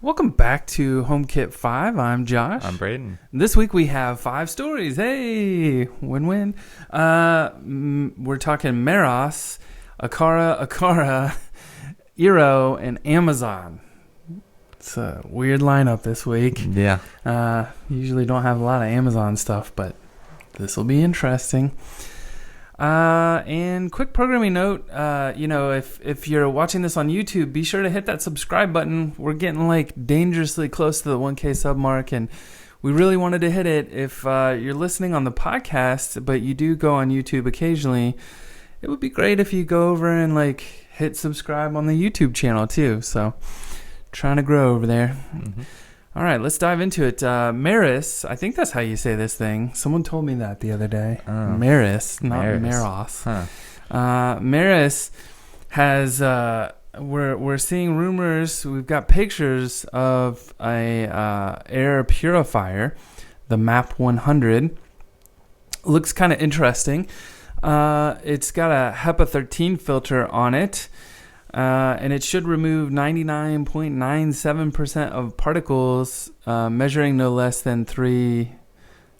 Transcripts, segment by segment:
Welcome back to HomeKit 5. I'm Josh. I'm Brayden. This week we have 5 stories. Hey, win-win. We're talking Meross, Aqara, Eero, and Amazon. It's a weird lineup this week. Yeah. Usually don't have a lot of Amazon stuff, but this will be interesting. And quick programming note, if you're watching this on YouTube, be sure to hit that subscribe button. We're getting dangerously close to the 1K sub mark, and we really wanted to hit it. If you're listening on the podcast, but you do go on YouTube occasionally, it would be great if you go over and hit subscribe on the YouTube channel too. So trying to grow over there. Mm-hmm. All right, let's dive into it. Meross, I think that's how you say this thing. Someone told me that the other day. Meross, not Meross. Huh. Meross has, we're seeing rumors, we've got pictures of a air purifier, the MAP 100. Looks kind of interesting. It's got a HEPA 13 filter on it. And it should remove 99.97% of particles, measuring no less than 3.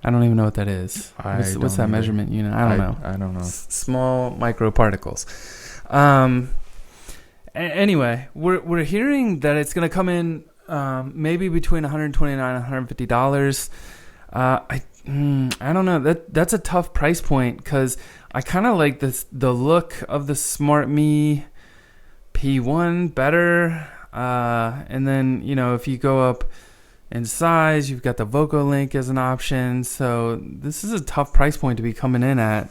I don't even know what that is. What's that measurement unit? I don't know. I don't know. Small microparticles. Anyway, we're hearing that it's going to come in maybe between $129 and $150. I don't know. That's a tough price point because I kind of like the look of the Smart Me P1 better, and then if you go up in size, you've got the VOC as an option. So this is a tough price point to be coming in at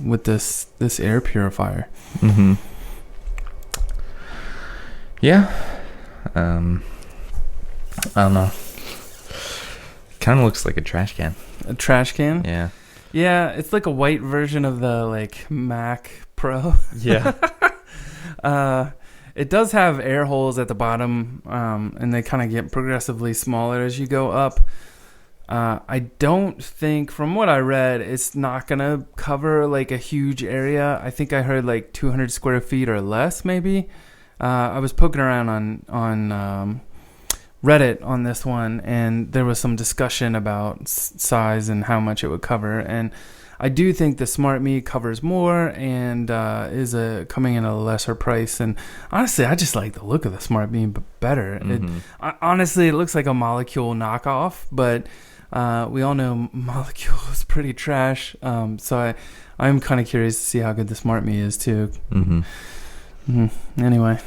with this air purifier. Mm-hmm. Yeah. I don't know. Kind of looks like a trash can. A trash can? Yeah. Yeah, it's like a white version of the Mac Pro. Yeah. It does have air holes at the bottom, and they kind of get progressively smaller as you go up. I don't think, from what I read, it's not going to cover a huge area. I think I heard 200 square feet or less, maybe. I was poking around on Reddit on this one, and there was some discussion about size and how much it would cover, and I do think the Smart Me covers more and is coming in at a lesser price. And honestly, I just like the look of the Smart Me better. Mm-hmm. Honestly, it looks like a Molecule knockoff, but we all know Molecule is pretty trash. So I'm kind of curious to see how good the Smart Me is too. Mm-hmm. Mm-hmm. Anyway,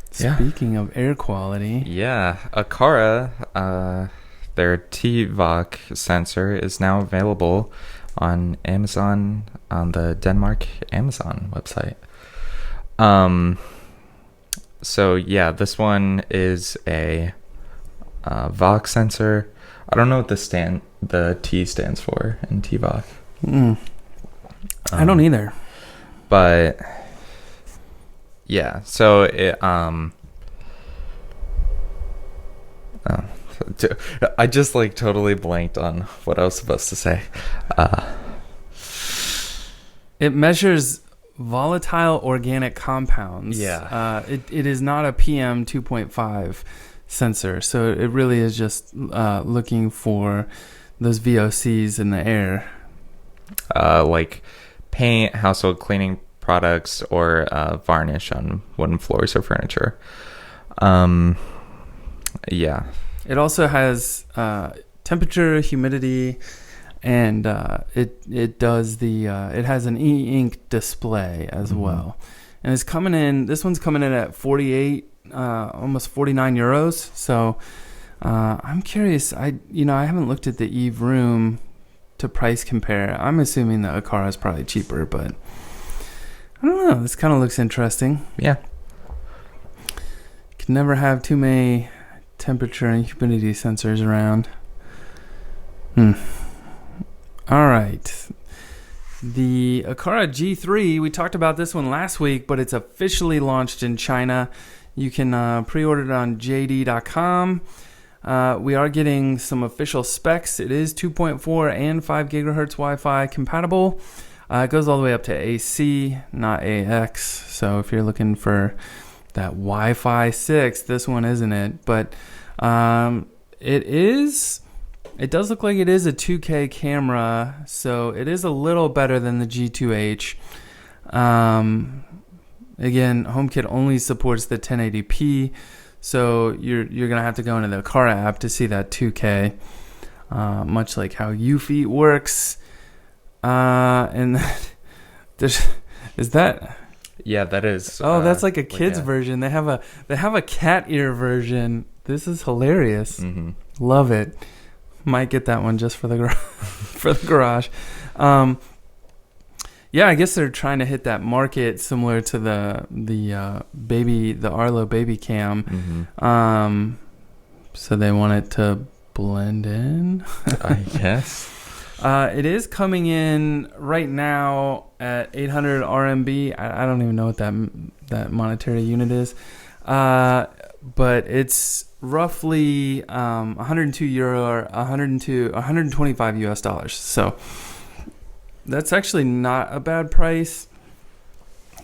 speaking of air quality. Yeah, Aqara, their TVOC sensor is now available on Amazon, on the Denmark Amazon website. So yeah, this one is a VOC sensor. I don't know what the T stands for in TVOC. I don't either. But yeah, so it I just totally blanked on what I was supposed to say. It measures volatile organic compounds. Yeah. It is not a PM 2.5 sensor, so it really is just looking for those VOCs in the air. Like paint, household cleaning products, or varnish on wooden floors or furniture. Yeah. It also has temperature, humidity, and it does it has an e-ink display as well. And it's coming in. This one's coming in at 48, almost 49 euros. So I'm curious. I haven't looked at the Eve Room to price compare. I'm assuming the Aqara is probably cheaper, but I don't know. This kind of looks interesting. Yeah. Can never have too many temperature and humidity sensors around. All right. The Aqara G3, we talked about this one last week, but it's officially launched in China. You can pre-order it on JD.com. We are getting some official specs. It is 2.4 and 5 gigahertz Wi-Fi compatible. It goes all the way up to AC, not AX. So if you're looking for that Wi-Fi 6. This one isn't it, but it does look like it is a 2K camera, so it is a little better than the G2H. Again, HomeKit only supports the 1080p, so you're gonna have to go into the Aqara app to see that 2K, much like how Eufeet works. And is that? Yeah, that is. Oh, that's like a kid's version. They have a cat ear version. This is hilarious. Mm-hmm. Love it. Might get that one just for the for the garage. Yeah, I guess they're trying to hit that market similar to the Arlo baby cam. Mm-hmm. So they want it to blend in. I guess. It is coming in right now at 800 RMB. I don't even know what that monetary unit is. But it's roughly 102 euro or 125 US dollars. So that's actually not a bad price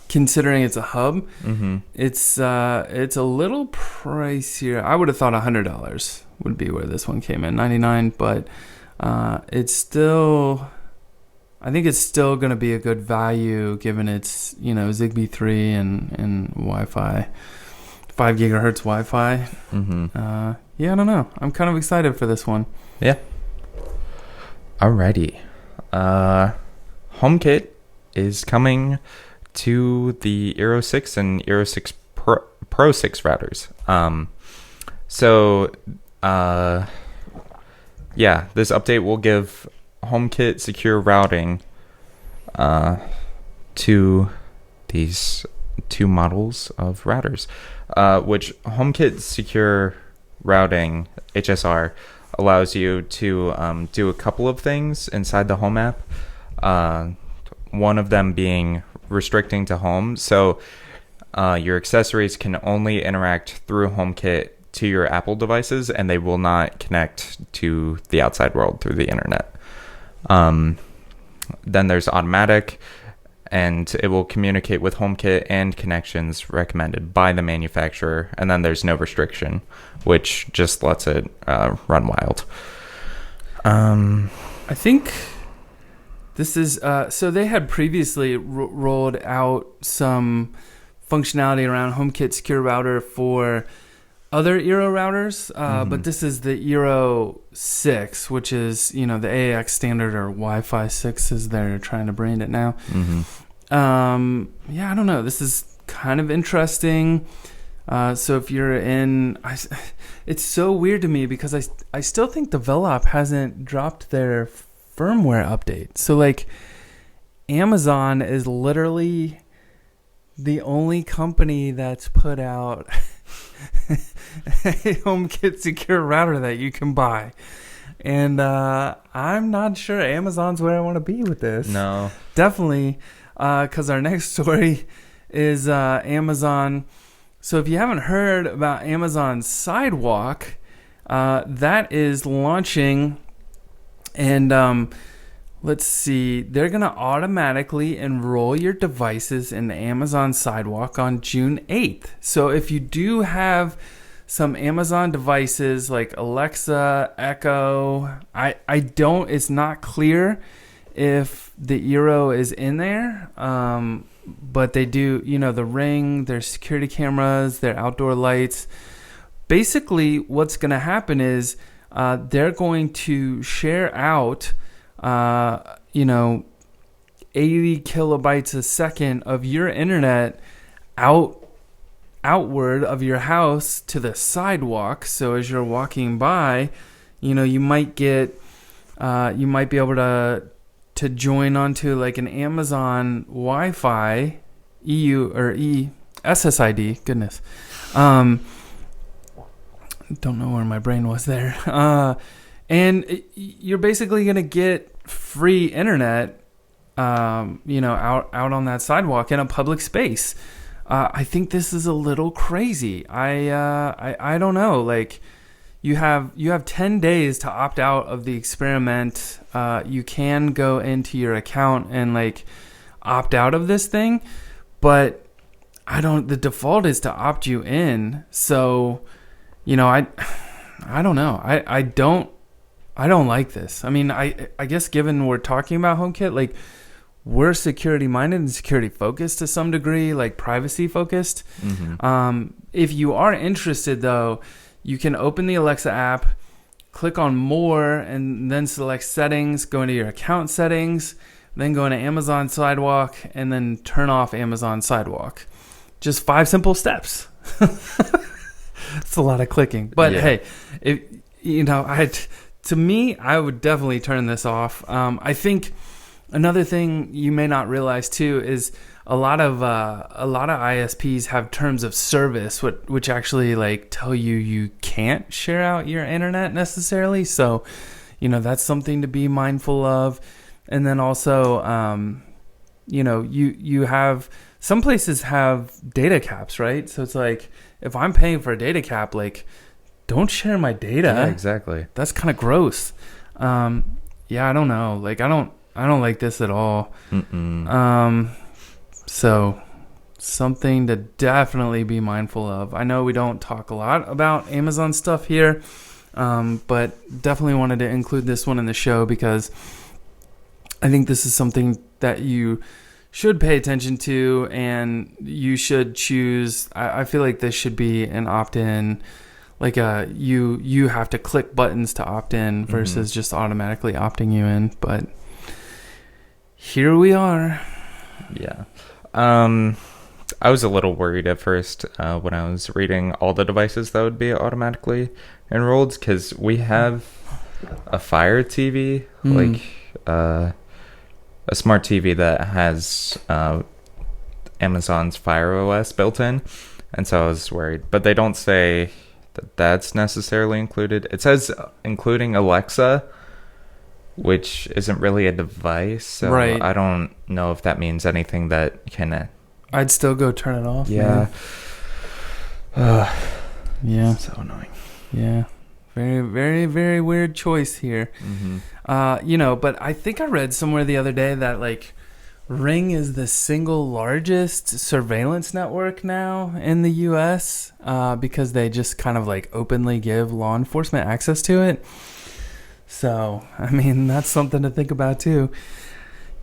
considering it's a hub. Mm-hmm. It's a little pricier. I would have thought $100 would be where this one came in, 99, but it's still, I think it's still going to be a good value given it's, Zigbee 3 and Wi-Fi, 5 gigahertz Wi-Fi. Mm-hmm. Yeah, I don't know. I'm kind of excited for this one. Yeah. Alrighty. HomeKit is coming to the Eero 6 and Eero 6 Pro 6 routers. Yeah, this update will give HomeKit secure routing to these two models of routers, which HomeKit secure routing, HSR, allows you to do a couple of things inside the Home app. One of them being restricting to home. So your accessories can only interact through HomeKit to your Apple devices, and they will not connect to the outside world through the internet. Then there's automatic, and it will communicate with HomeKit and connections recommended by the manufacturer. And then there's no restriction, which just lets it run wild. I think this is so they had previously rolled out some functionality around HomeKit Secure Router for other Eero routers, but this is the Eero 6, which is, the AAX standard, or Wi-Fi 6 as they're trying to brand it now. Yeah, I don't know. This is kind of interesting. So if you're in... it's so weird to me because I still think Develop hasn't dropped their firmware update. So, Amazon is literally the only company that's put out a HomeKit secure router that you can buy. And I'm not sure Amazon's where I want to be with this. No. Definitely, because our next story is Amazon. So if you haven't heard about Amazon Sidewalk, that is launching. And let's see, they're going to automatically enroll your devices in the Amazon Sidewalk on June 8th. So if you do have some Amazon devices like Alexa, Echo, it's not clear if the Eero is in there, but they do, the Ring, their security cameras, their outdoor lights. Basically, what's going to happen is they're going to share out 80 kilobytes a second of your internet outward of your house to the sidewalk. So as you're walking by, you might be able to join onto an Amazon Wi-Fi EU or SSID. Goodness. Don't know where my brain was there. And you're basically going to get free internet, out on that sidewalk in a public space. I think this is a little crazy. I don't know. You have 10 days to opt out of the experiment. You can go into your account and opt out of this thing, but the default is to opt you in. So, I don't know. I don't like this. I mean, I guess given we're talking about HomeKit, like we're security minded and security focused to some degree, like privacy focused. If you are interested though, you can open the Alexa app, click on more, and then select settings, go into your account settings, then go into Amazon Sidewalk, and then turn off Amazon Sidewalk. Just 5 simple steps. It's a lot of clicking, but hey, to me, I would definitely turn this off. I think another thing you may not realize too is a lot of ISPs have terms of service, which actually like tell you can't share out your internet necessarily. So, that's something to be mindful of. And then also, you have some places have data caps, right? So it's like if I'm paying for a data cap, like don't share my data. Yeah, exactly. That's kind of gross. I don't know. Like I don't like this at all. So something to definitely be mindful of. I know we don't talk a lot about Amazon stuff here, but definitely wanted to include this one in the show because I think this is something that you should pay attention to, and you should choose. I feel like this should be an opt-in, like you have to click buttons to opt in versus just automatically opting you in. But here we are. Yeah. I was a little worried at first when I was reading all the devices that would be automatically enrolled, because we have a Fire TV, like a smart TV that has Amazon's Fire OS built in, and so I was worried. But they don't say that that's necessarily included. It says including Alexa, which isn't really a device, so right. I don't know if that means anything that can... I'd still go turn it off. Yeah. Yeah. So annoying. Yeah. Very, very, very weird choice here. But I think I read somewhere the other day that like Ring is the single largest surveillance network now in the US because they just kind of like openly give law enforcement access to it. So, I mean, that's something to think about too.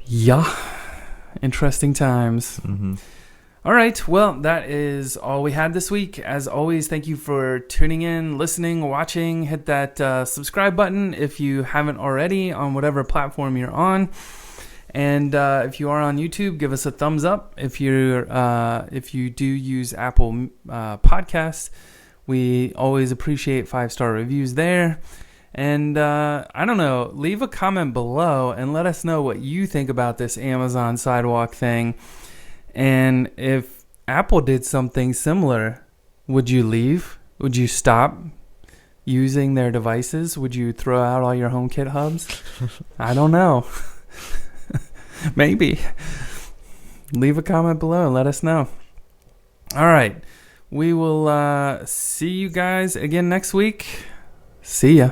Yeah. Interesting times. All right. Well, that is all we had this week. As always, thank you for tuning in, listening, watching. Hit that subscribe button if you haven't already on whatever platform you're on. And if you are on YouTube, give us a thumbs up. If you do use Apple Podcasts, we always appreciate 5-star reviews there. And I don't know, leave a comment below and let us know what you think about this Amazon Sidewalk thing. And if Apple did something similar, would you leave? Would you stop using their devices? Would you throw out all your HomeKit hubs? I don't know. Maybe. Leave a comment below and let us know. All right. We will see you guys again next week. See ya.